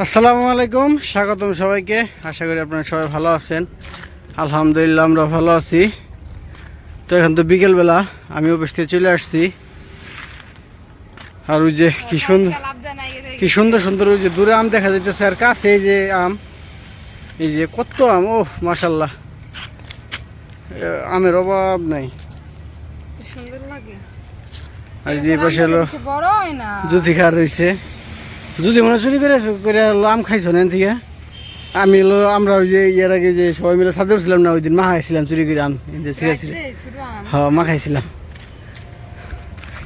আসসালামু আলাইকুম, স্বাগতম সবাইকে। আশা করি আপনারা সবাই ভালো আছেন। আলহামদুলিল্লাহ আমরা ভালো আছি। তো এখন তো বিকেলবেলা, আমি অফিস থেকে চলে আসছি। আর ওই যে কি সুন্দর সুন্দর ওই যে দূরে আম দেখা যাইতেছে, আর কাছে এই যে আম, এই যে কত আম, ও মাশাল্লাহ, আমের অভাব নাই। আর যে পাশে হলো জুতি খার রয়েছে, যদি মনে চুরি করে আম খাইছো না থেকে। আমি হলো আমরা ওই যে এর আগে যে সবাই মিলে সাথে ছিলাম না, ওই দিন মা খাইছিলাম চুরি করে আম, হ্যাঁ মা খাইছিলাম।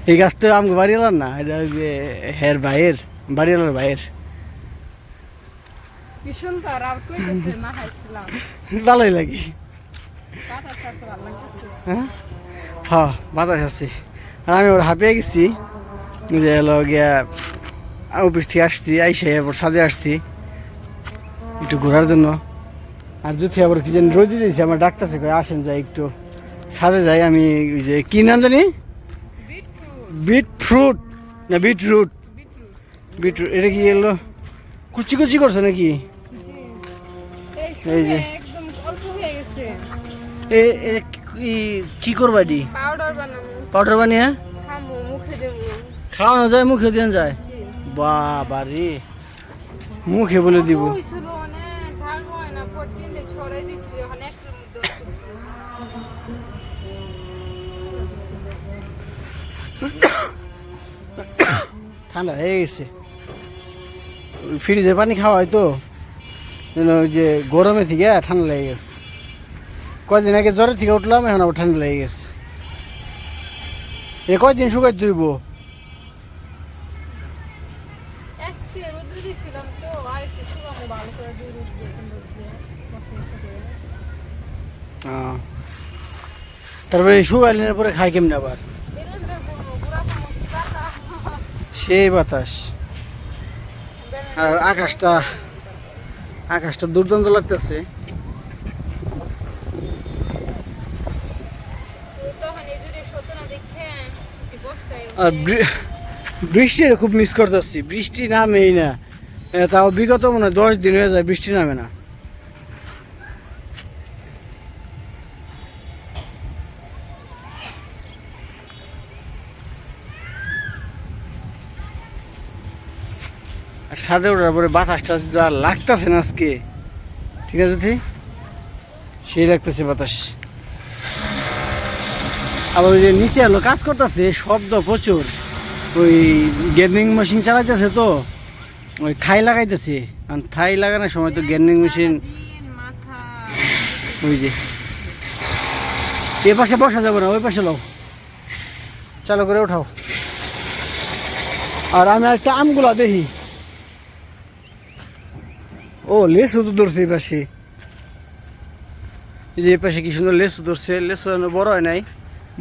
এই গাছ তো আম বাড়িওয়ালার না, এটা ওই যে হের ভাইয়ের, বাড়িওয়ালার ভাইয়ের। ভালোই লাগে, হ্যাঁ বাতাস আছে। আর আমি ওর হাঁপিয়ে গেছি, যে হলো গিয়া অফিস থেকে আসছি, আইসে এরপর সাথে আসছি একটু ঘোরার জন্য। আর যদি আবার কি জানি রোদে দিয়েছি, আমার ডাক্তারছে কয়ে আসেন যাই একটু সাথে যাই। আমি ওই যে কি নাম জানি, বিটরুট না বিটরুট, বিটরুট এটা কি এলো কুচি কুচি করছো নাকি? এই যে কি করবা এটি? পাউডার বানিয়ে খাওয়ানো যায়, মুখে দেন যায়? বাবা রে, মুখে বলে দিব। ঠান্ডা হয়ে গেছে, ফ্রিজে পানি খাওয়া হয় তো, ওই যে গরমে থেকে ঠান্ডা লেগে গেছে। কয়দিন আগে জ্বরের থেকে উঠলাম, এখন আবার ঠান্ডা লেগে গেছে। এ কয়দিন শুকাই তুইব? তারপরে শুকাইলের পরে খাই কেমনি আবার? সেই বাতাস, আর আকাশটা দুর্দান্ত লাগতেছে। আর বৃষ্টিটা খুব মিস করতেছি, বৃষ্টি নামেই না। তাও বিগত মনে হয় 10 দিন হয়ে যায় বৃষ্টি নামে না। আর সাথে ওঠার পরে বাতাসটা যা লাগতেছে না আজকে, ঠিক আছে, সেই লাগতেছে বাতাস। আবার ওই যে নিচে এলো কাজ করতেছে, শব্দ প্রচুর। ওই গ্যান্ডিং মেশিন চালাইতেছে তো, ওই থাই লাগাইতেছে। থাই লাগানোর সময় তো গ্যান্ডিং মেশিন, ওই যে এ পাশে বসা যাবে না, ওই পাশে লাও, চালু করে ওঠাও। আর আমি একটা আমগুলা দেখি, ও লেসু তো ধরছে এই পাশে, এই যে এই পাশে কি সুন্দর লেসু ধরছে। লেসু বড় হয় নাই,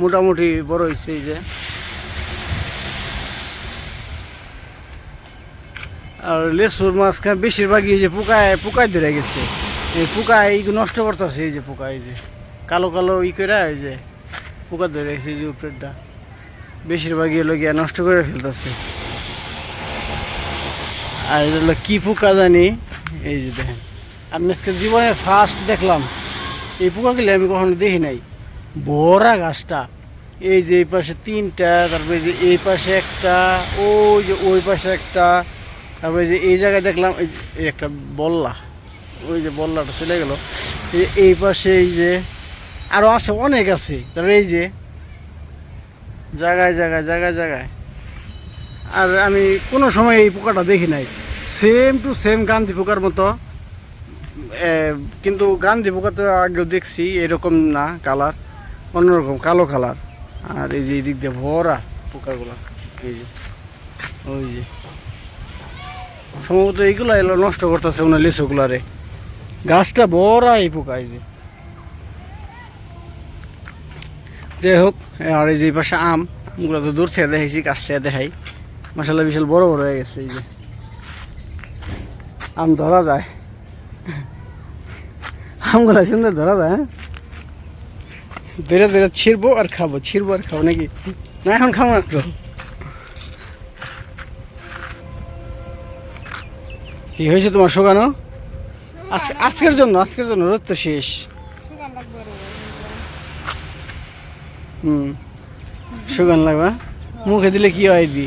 মোটামুটি বড় হয়েছে। এই যে আর লেসুর মাঝখানে বেশিরভাগই এই যে পোকায় ধরে গেছে। এই পোকায় নষ্ট করতেছে, এই যে পোকা, এই যে কালো কালো করে, এই যে পোকা ধরে গেছে। এই যে উপরেরটা বেশিরভাগই এলো গিয়া নষ্ট করে ফেলতেছে। আর এটা হলো কি পোকা জানি, এই যে দেখেন। আমি আজকে জীবনে ফার্স্ট দেখলাম এই পোকাগুলি, আমি কখনো দেখি নাই। বড়া গাছটা, এই যে এই পাশে 3টা, তারপরে যে এই পাশে একটা, ওই যে ওই পাশে একটা, তারপরে যে এই জায়গায় দেখলাম এই একটা বল্লা, ওই যে বল্লাটা চলে গেল। এই পাশে এই যে আরও আছে, অনেক আছে। তারপরে এই যে জায়গায় জায়গায় জায়গায় জায়গায়। আর আমি কোনো সময় এই পোকাটা দেখি নাই। সেম টু সেম গান্ধী পোকার মতো, কিন্তু গান্ধী পোকা তো আগেও দেখছি, এরকম না কালার, অন্যরকম কালো কালার। আর এই যে এই দিক দিয়ে ভরা পোকাগুলো, এই যে ওই যে সম্ভবত এইগুলো এলো নষ্ট করতেছে ওনার লিচুগুলারে। গাছটা ভরা এই পোকা, এই যে যাই হোক। আর এই যে পাশে আমগুলো তো দূর থেকে দেখাইছি, কাছ থেকে দেখাই, মাশাআল্লাহ বিশাল বড় বড় হয়ে গেছে। এই যে আম ধরা যায়, আমগুলো সুন্দর ধরা যায়। হ্যাঁ, ধীরে ধীরে ছিড়বো আর খাবো, ছিড়বো আর খাবো নাকি? না এখন খাবো না তো। কি হয়েছে তোমার শুকানো? আজকের জন্য রোদ তো শেষ। শুকান লাগবা, মুখে দিলে কি হয় দি?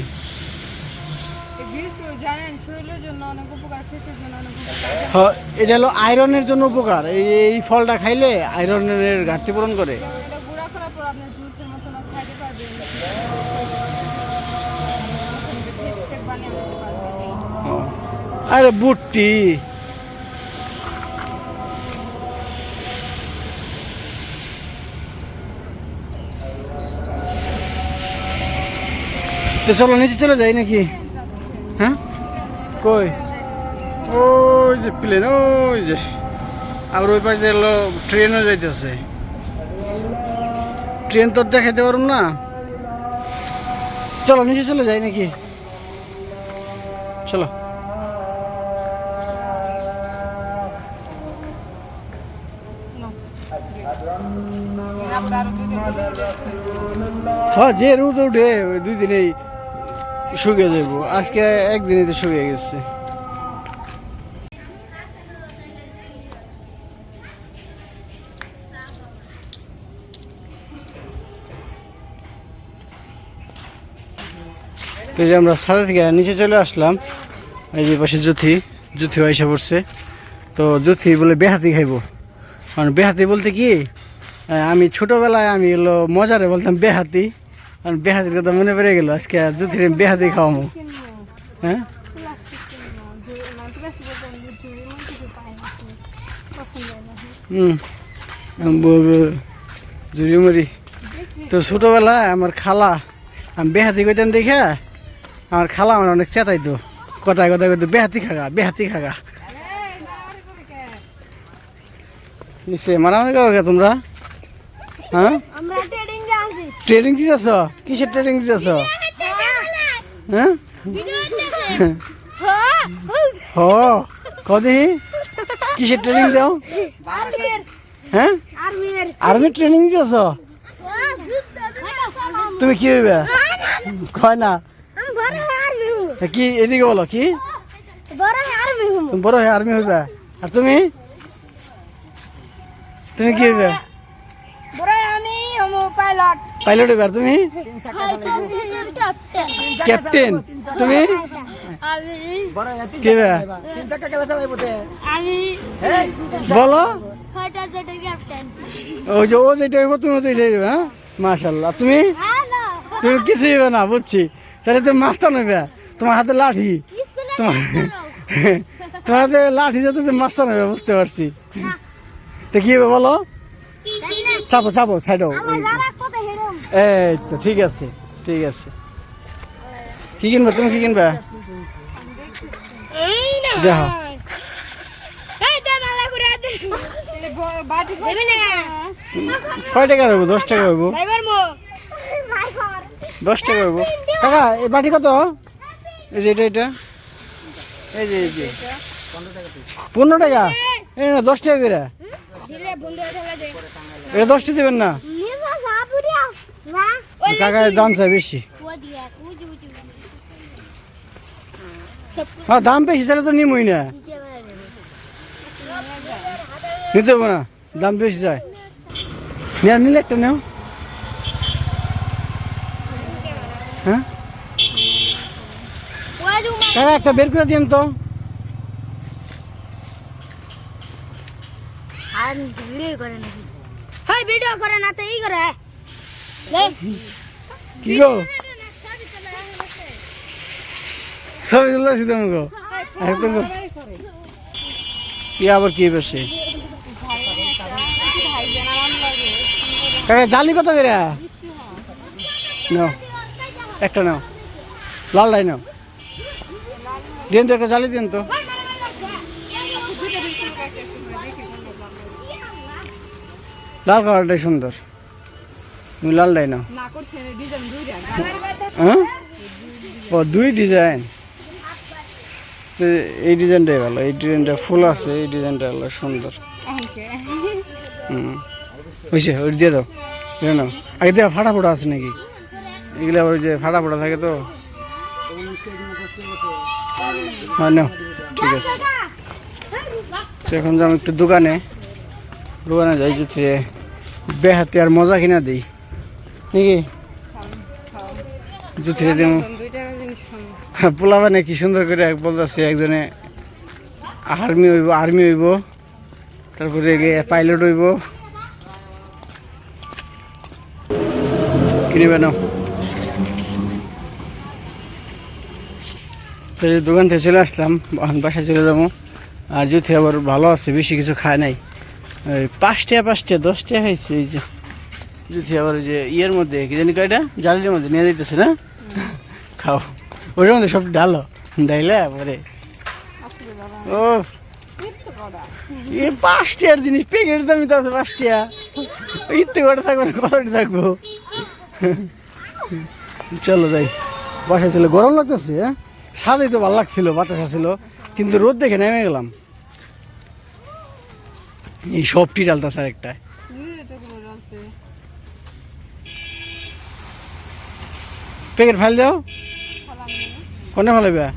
এটা হলো আয়রনের জন্য উপকার। এই ফলটা খাইলে আয়রনের ঘাটতি পূরণ করে। আরে বুটটি তো চলো নিচে চলে যাই নাকি? হ্যাঁ কই? ওই যে প্লেন, ওই যে আবার ওই পাশে এলো ট্রেনও যাইতেছে। ট্রেন তো দেখাইতে পারুম না। চলো নিচে চলে যাই নাকি? চলো। হ্যাঁ, যে রোদ উঠে ওই 2 দিনেই শুকিয়ে যাবো। আজকে একদিনে তো শুকিয়ে গেছে। তো এই যে আমরা ছাদে থেকে নিচে চলে আসলাম। এই যে পাশে জুথি আইসা পড়ছে। তো জুথি বলে বেহাতি খাইবো। কারণ বেহাতি বলতে কি, আমি ছোটোবেলায় আমি হলো মজারে বলতাম বেহাতি। কারণ বেহাতির কথা মনে পড়ে গেল, আজকে জুথির বেহাতি খাওয়াবো। হ্যাঁ, জুড়িমুড়ি। তো ছোটোবেলায় আমার খালা, আমি বেহাতি কইতাম দেখে আমার খালা আমার অনেক চেতাইতো, কথায় কইতো বেহাতি খাগা। নিশ্চয় মারামারি করো তোমরা? হ্যাঁ, ট্রেনিং দিতেছ? কিসের ট্রেনিং দিতেছ? হ্যাঁ, হ কদি কিসের ট্রেনিং দাও? হ্যাঁ, আর্মির ট্রেনিং দিতেছ? তুমি কি হইবে? কয় না কি, এদিকে বলো কি? বড় হয়ে আর্মি হইবে। আর তুমি কি হইবে? পাইলট হইবে। আর তুমি? ক্যাপ্টেন। তুমি কি হইবে? বলো। ওই যে ও যেটা হইব তুমি তো এটাই হইবে। হ্যাঁ, মাশাআল্লাহ। তুমি কিছু হইবে না, বুঝছি। তাহলে তুমি মাস্টার হইবে। তোমার হাতে লাঠি, তোমার হাতে লাঠি যাতে তুমি মাস্টার হইবে, বুঝতে পারছি। তো কি হবে বলো? চাপো সাইডও। এই তো ঠিক আছে। কি কিনবা তুমি? কি কিনবা দেখো। কয় টাকা হইব? 10 টাকা হইব। 10 টাকা হইব। কাকা এই বাটি কত? এই যে এটা এই যে 15 টাকা। এই না 10 টাকা করে। এটা 10টা দেবেন না? কাকা দাম চাই বেশি। হ্যাঁ, দাম বেশি চাইলে তো নিমই না, নিতে হবে না। দাম বেশি চাই। নিলে একটা নেও। হ্যাঁ কাকা একটা বের করে দিন তো। ভিডিও করে না তো ই করে কি গো, ছবি তুলছি তোমাকে একদম। কি আবার কি বেশি? কাকা জালি কত করে? নাও একটা, নাও লালটাই নাও। দিন তো একটা জালি দিন তো। লাল কালারটাই সুন্দর, তুমি লালটাই নাও। হ্যাঁ, ও 2 ডিজাইন। এই ডিজাইনটাই ভালো, এই ডিজাইনটা ফুল আছে, এই ডিজাইনটা হলো সুন্দর। হয়েছে, ওই দিয়ে দাও। নাও আগে দেওয়া ফাটা আছে নাকি? এগুলো ওই যে ফাটা থাকে তো। হ্যাঁ নাও। ঠিক আছে তো এখন যাবো একটু দোকানে যাই যে বেহাতে আর মজা কিনা দিই নাকি জুথিরে দিব পোলা মানে কি সুন্দর করে বলতেছে একজনে আর্মি হইব তারপরে পাইলট হইব কিনবে না দোকান থেকে চলে আসলাম বাসায় চলে যাবো আর যদি আবার ভালো আছে বেশি কিছু খায় নাই ওই 5 টাকা 10 টাকা খাইছে এই যে যদি আবার ওই যে ইয়ের মধ্যে কি জানি কয়টা জালির মধ্যে নিয়ে যাইতেছে না খাও ওটার মধ্যে সব ডালো ডাইলা পরে ও এই 5 টাকার জিনিস প্যাকেটের দামই তো আছে 5 টাকা ইত্তে করে থাকবো না কতটি থাকবো চলো যাই বাসায় ছিল গরম লাগতেছে হ্যাঁ সাদাই তো ভালো লাগছিল বাতাস ছিল কিন্তু রোদ দেখে নেমে গেলাম এই সবটি ডালতাছে আর একটা প্যাকেট ফাইল দাও কোনে ফালাইবে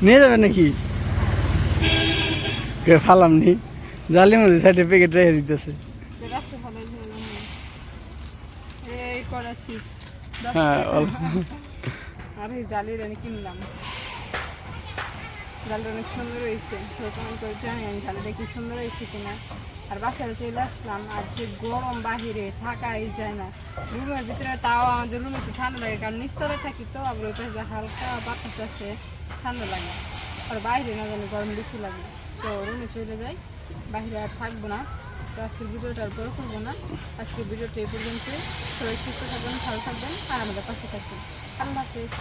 নিয়ে যাবে নাকি ফালাম নি জালির মধ্যে সাইডে প্যাকেট রেখে দিতেছে হ্যাঁ আর এই জালির আমি কিনলাম জালটা অনেক সুন্দর হয়েছে কমেন্ট করে জানি আমি জালিটা কি সুন্দর হয়েছে কিনা আর বাসায় চলে আসলাম আর যে গরম বাহিরে থাকাই যায় না রুমের ভিতরে তাও আমাদের রুমে একটু ঠান্ডা লাগে কারণ নিস্তরে থাকি তো আবার ওই পাশে হালকা বাতাস আসে ঠান্ডা লাগে আর বাইরে না জানি গরম বেশি লাগে তো রুমে চলে যাই বাইরে আর থাকবো না তো আজকের ভিডিওটা আর বড় করবো না আজকের ভিডিওটা এই পর্যন্ত সবাই সুস্থ থাকবেন ভালো থাকবেন আর আমাদের পাশে থাকবেন আল্লাহ হাফেজ